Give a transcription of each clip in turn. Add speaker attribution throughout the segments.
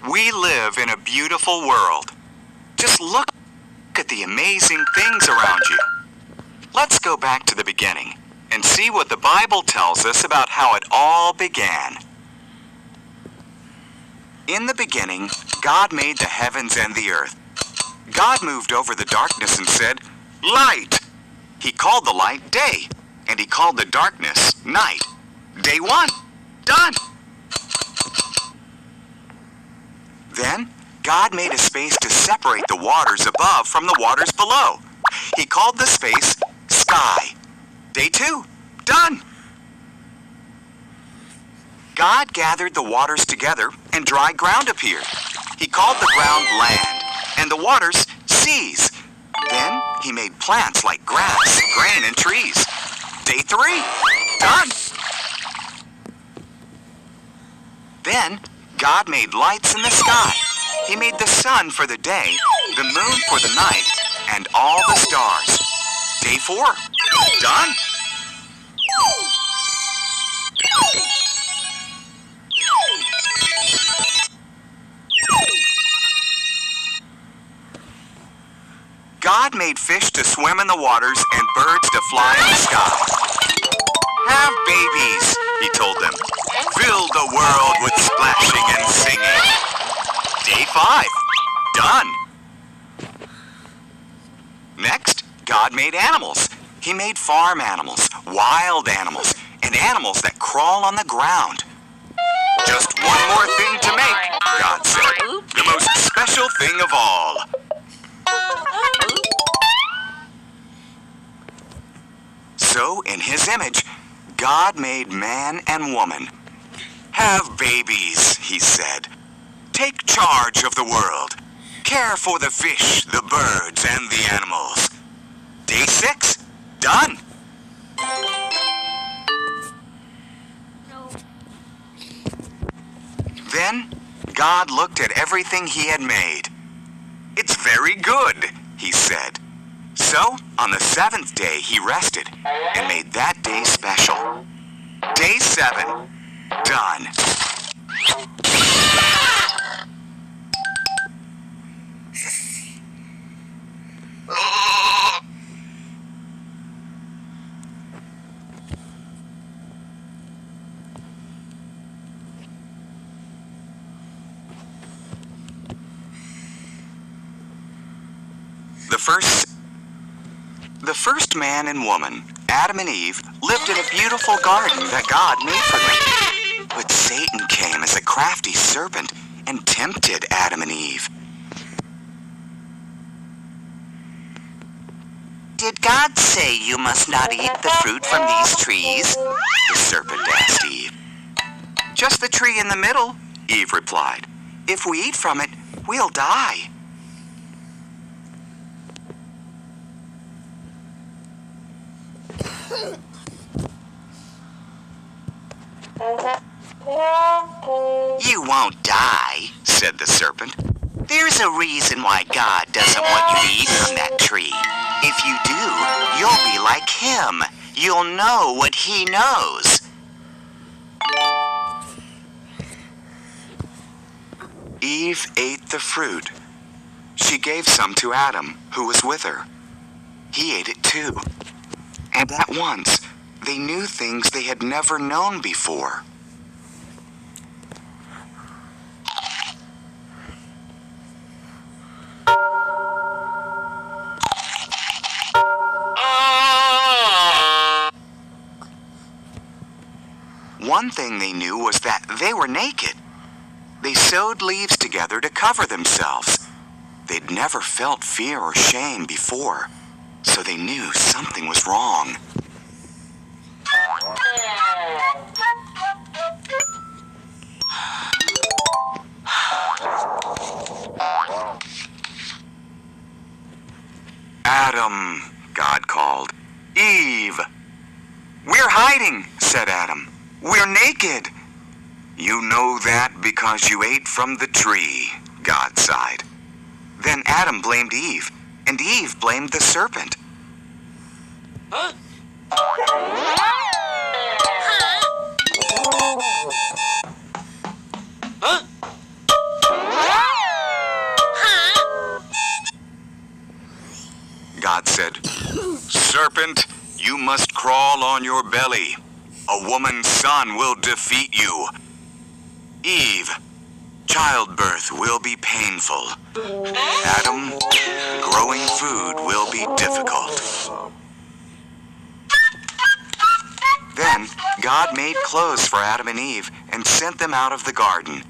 Speaker 1: We live in a beautiful world. Just look at the amazing things around you. Let's go back to the beginning and see what the Bible tells us about how it all began. In the beginning, God made the heavens and the earth. God moved over the darkness and said, "Light." He called the light day, and he called the darkness night. Day one, done. Then, God made a space to separate the waters above from the waters below. He called the space sky. Day two, done. God gathered the waters together and dry ground appeared. He called the ground land and the waters seas. Then he made plants like grass, grain, and trees. Day three, done. Then God made lights in the sky. He made the sun for the day, the moon for the night, and all the stars. Day four, done. God made fish to swim in the waters and birds to fly in the sky. Have babies, he told them. Fill the world with splashing and singing. Day five, done. Next, God made animals. He made farm animals, wild animals, and animals that crawl on the ground. Just one more thing to make, God said. The most special thing of all. So, in his image, God made man and woman. Have babies, he said. Take charge of the world. Care for the fish, the birds, and the animals. Day six, done. Then, God looked at everything he had made. It's very good, he said. So, on the seventh day, he rested and made that day special. Day 7, done. The first man and woman, Adam and Eve, lived in a beautiful garden that God made for them. But Satan came as a crafty serpent and tempted Adam and Eve. Did God say you must not eat the fruit from these trees? The serpent asked Eve. Just the tree in the middle, Eve replied. If we eat from it, we'll die. You won't die, said the serpent. There's a reason why God doesn't want you to eat from that tree. If you do, you'll be like him. You'll know what he knows. Eve ate the fruit. She gave some to Adam, who was with her. He ate it too. And at once, they knew things they had never known before. One thing they knew was that they were naked. They sewed leaves together to cover themselves. They'd never felt fear or shame before, so they knew something was wrong. Adam, God called. Eve. We're hiding, said Adam. We're naked. You know that because you ate from the tree, God sighed. Then Adam blamed Eve, and Eve blamed the serpent. Huh? Huh? must crawl on your belly. A woman's son will defeat you. Eve, childbirth will be painful. Adam, growing food will be difficult. Then God made clothes for Adam and Eve and sent them out of the garden.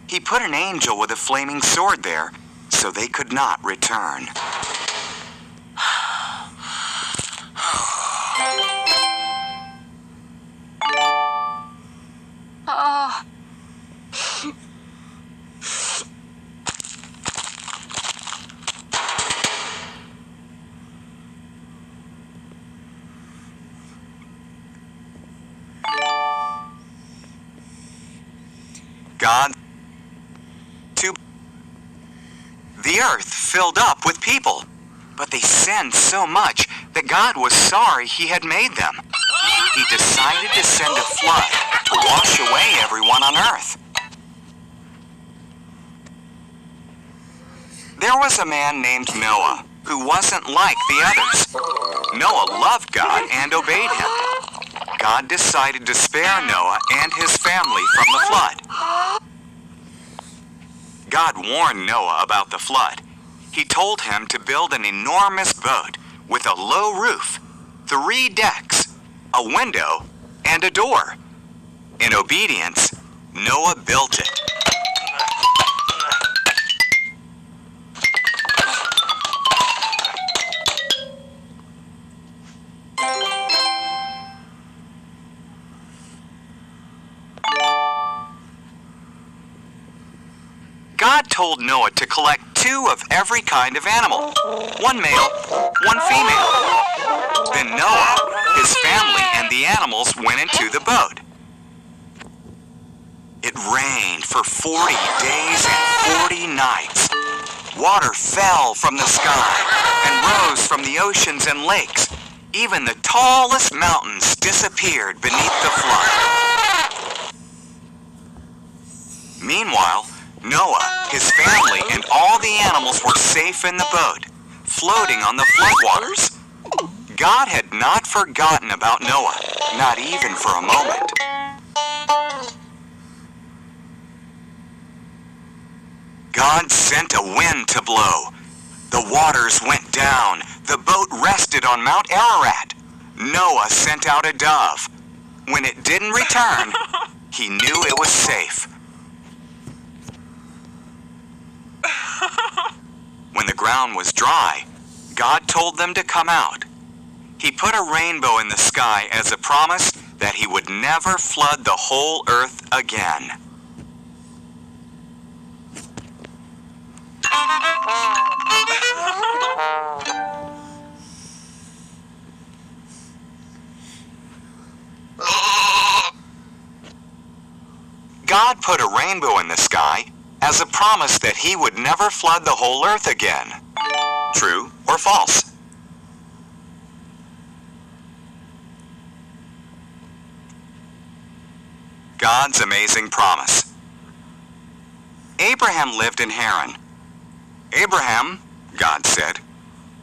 Speaker 1: He put an angel with a flaming sword there so they could not return. God, the earth filled up with people, but they sinned so much that God was sorry he had made them. He decided to send a flood to wash away everyone on earth. There was a man named Noah who wasn't like the others. Noah loved God and obeyed him. God decided to spare Noah and his family from the flood. God warned Noah about the flood. He told him to build an enormous boat with a low roof, 3 decks, a window, and a door. In obedience, Noah built it. God told Noah to collect 2 of every kind of animal, 1 male, 1 female. Then Noah, his family, and the animals went into the boat. It rained for 40 days and 40 nights. Water fell from the sky and rose from the oceans and lakes. Even the tallest mountains disappeared beneath the flood. Meanwhile, Noah, his family, and all the animals were safe in the boat, floating on the floodwaters. God had not forgotten about Noah, not even for a moment. God sent a wind to blow. The waters went down. The boat rested on Mount Ararat. Noah sent out a dove. When it didn't return, he knew it was safe. When the ground was dry, God told them to come out. He put a rainbow in the sky as a promise that he would never flood the whole earth again. God put a rainbow in the sky as a promise that he would never flood the whole earth again. True or false? God's amazing promise. Abraham lived in Haran. Abraham, God said,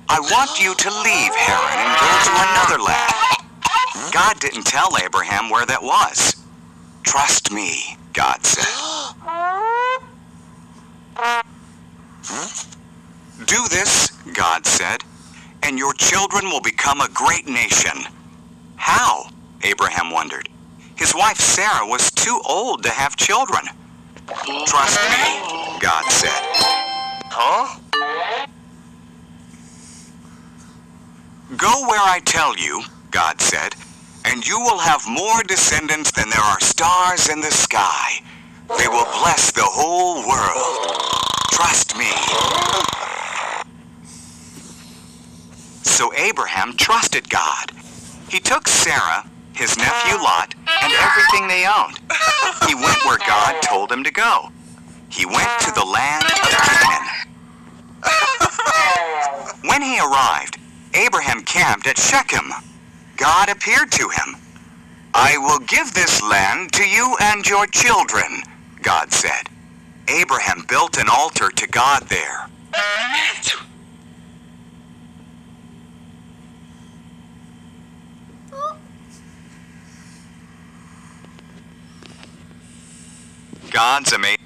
Speaker 1: I want you to leave Haran and go to another land. God didn't tell Abraham where that was. Trust me, God said. Do this, God said, and your children will become a great nation. How? Abraham wondered. His wife Sarah was too old to have children. Trust me, God said. Huh? Go where I tell you, God said, and you will have more descendants than there are stars in the sky. They will bless the whole world. Trust me. So Abraham trusted God. He took Sarah, his nephew Lot, and everything they owned. He went where God told him to go. He went to the land of Canaan. When he arrived, Abraham camped at Shechem. God appeared to him. I will give this land to you and your children, God said. Abraham built an altar to God there. God's amazing.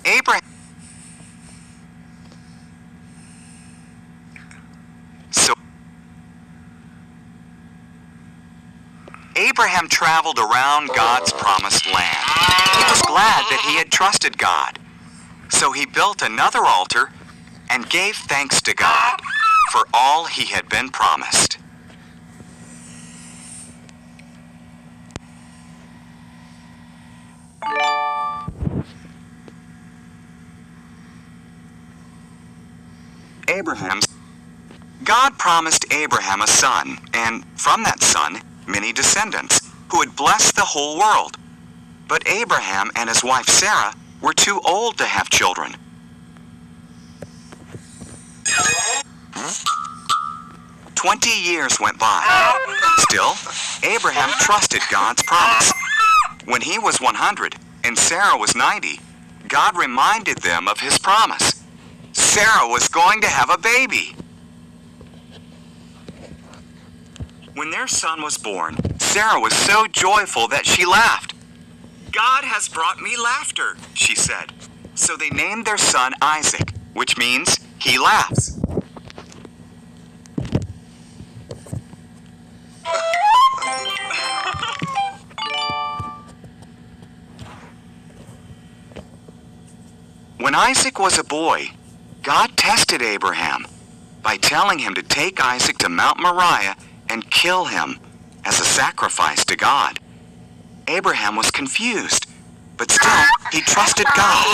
Speaker 1: Abraham. So Abraham traveled around God's promised land. He was glad that he had trusted God. So he built another altar and gave thanks to God for all he had been promised. God promised Abraham a son, and from that son, many descendants, who would bless the whole world. But Abraham and his wife Sarah were too old to have children. 20 years went by. Still, Abraham trusted God's promise. When he was 100 and Sarah was 90, God reminded them of his promise. Sarah was going to have a baby. When their son was born, Sarah was so joyful that she laughed. "God has brought me laughter," she said. So they named their son Isaac, which means he laughs. When Isaac was a boy, God tested Abraham by telling him to take Isaac to Mount Moriah and kill him as a sacrifice to God. Abraham was confused, but still he trusted God.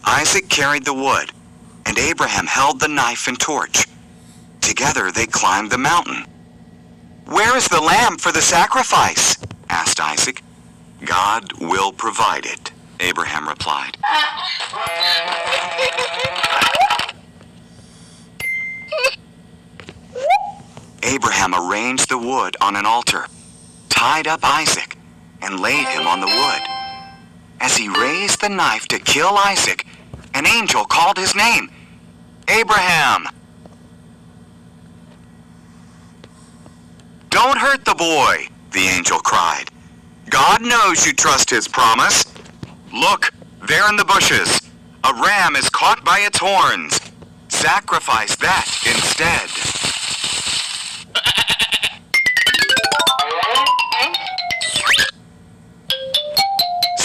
Speaker 1: Isaac carried the wood, and Abraham held the knife and torch. Together they climbed the mountain. "Where is the lamb for the sacrifice?" asked Isaac. "God will provide it," Abraham replied. Abraham arranged the wood on an altar, tied up Isaac, and laid him on the wood. As he raised the knife to kill Isaac, an angel called his name, "Abraham!" "Don't hurt the boy," the angel cried. "God knows you trust his promise. Look, there in the bushes, a ram is caught by its horns. Sacrifice that instead."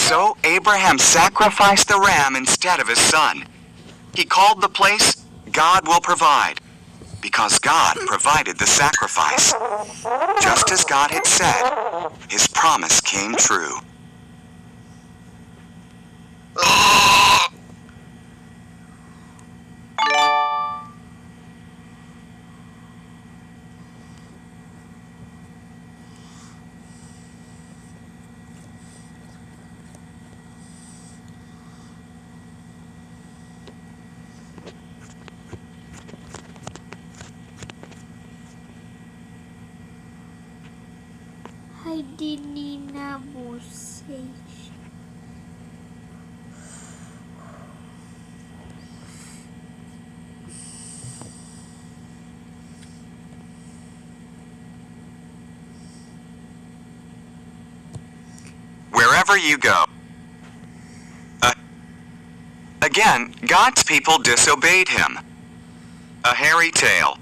Speaker 1: So Abraham sacrificed the ram instead of his son. He called the place "God will provide," because God provided the sacrifice. Just as God had said, his promise came true.
Speaker 2: Hai Nina vocês.
Speaker 1: Wherever you go. Again, God's people disobeyed him. A hairy tale.